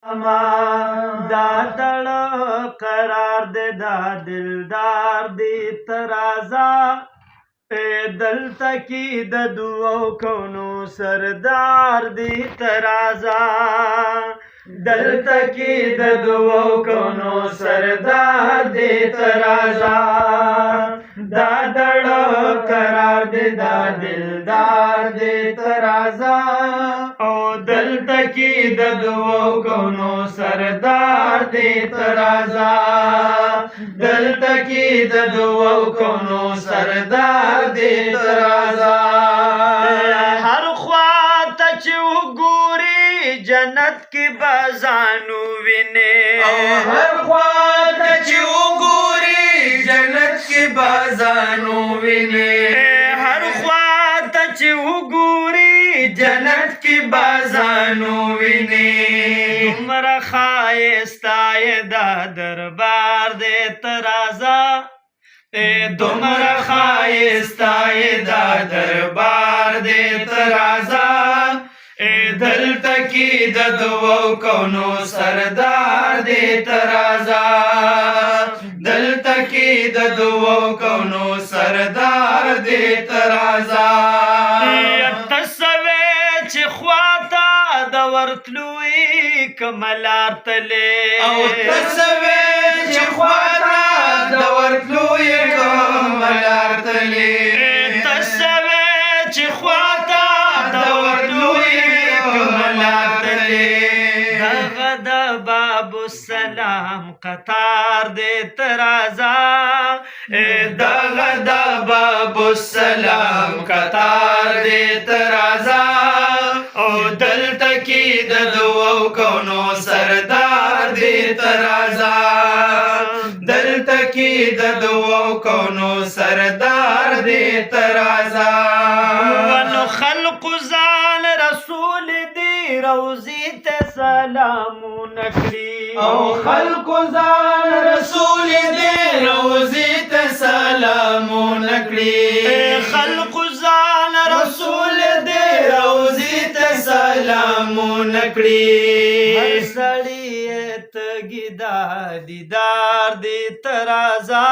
دا دړه قرار دے دا دلدار دی ترازا دلته کې د دوو کونو سردار دی ترازا دلته کې د دوو کونو سردار دی ترازا دا دړه قرار دے دا دلدار دی ترازا او دلته کې د دوو کونو سردار دی ترازا دلته کې د دوو کونو سردار دی ترازا هر خوا ته چې وګوري جنت کې بازانو ویني هر خوا ته چې وګوري جنت کې بازانو ویني هر خوا ته چې وګوري جنت کې بازانو ویني دومره ښایسته یې دا دربار دی ترازا دومره ښایسته یې دا دربار دی ترازا دلته کې د دوو کونو سردار دی ترازا دلته کې د دوو کونو سردار دی ترازا چې خواته د ورتلوې کملار تلې او تسوي چې خواته د ورتلوې کملار تلې تسوي چې خواته د ورتلوې کملار تلې دغه د باب السلام قطار دې ترازا دغه د باب السلام قطار دې ترازا او دلته کې د دوو کونو سردار دی ترازا دلته کې د دوو کونو سردار دی ترازا ونو خلق ځان رسول دی روزي ته سلامونه کړي او خلق ځان رسول دی روزي ته سلامونه کړي خلق ځان رسول دی روزي سلامونه کړي هر سړی تګیدا دیدار دی ترازا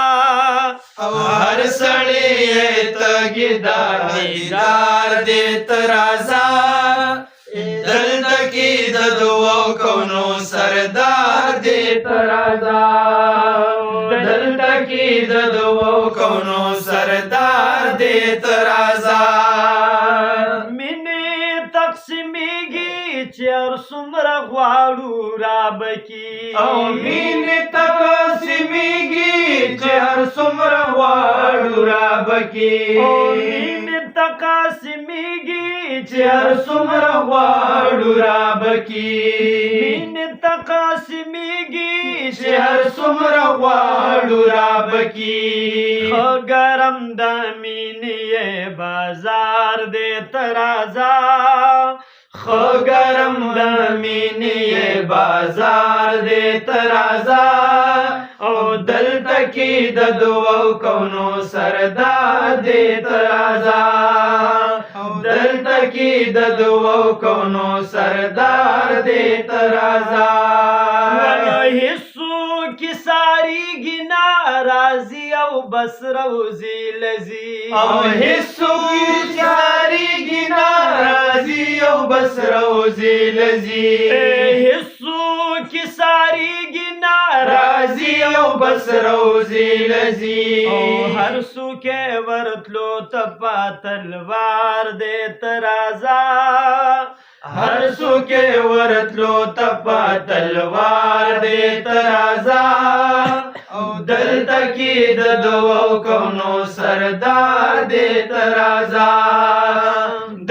او هر سړی تګیدا دیدار دی ترازا دلته کې د دوو کونو سردار دی ترازا دلته کې د دوو کونو سردار دی ترازا چې هر څومره غواړو رابکي او مینې تقسیمیږي چې هر څومره غواړو رابکي او مینې تقسیمیږي چې هر څومره غواړو رابکي مینې تقسیمیږي چې هر څومره غواړو رابکي خو ګرم د مینې بازار دی ترازا خو ګرم د مینې بازار دی ترازا او دلته کې د دوو کونو سردار دی ترازا او دلته کې د دوو کونو سردار دی ترازا هیڅوک ساریږي ناراضي او بس روزي لذي او هیڅوک ساریږي ناراضي او بس روزي لذي هیڅوک ساریږي ناراضي او بس روزي لذي او هر څوک ورتلو تپا تلوار دې ترازا هر څوک ورتلو تپا تلوار دې ترازا او دلته کې د دوو کونو سردار دې ترازا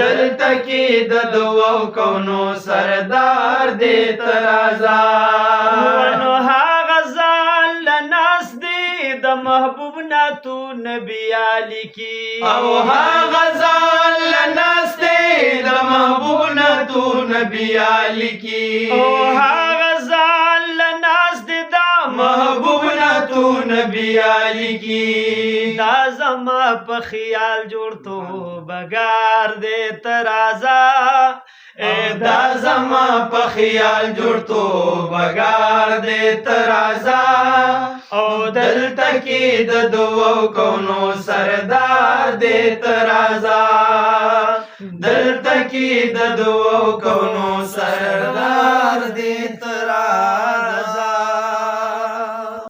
دلته کې د دوو کونو سردار دې ترازا نو هغه ځان لناس دی د محبوب ناتو نبی علی کی او هغه ځان لناس دی د محبوب ناتو نبی علی کی او هغه ځان لناس دی د محبوب ناتو نبی علی کی دا زما په خیال جوړ تو بګار دې ترازا دا زما په خیال جوړ تو بګار دې ترازا او دلته کې د دوو کونو سردار دې ترازا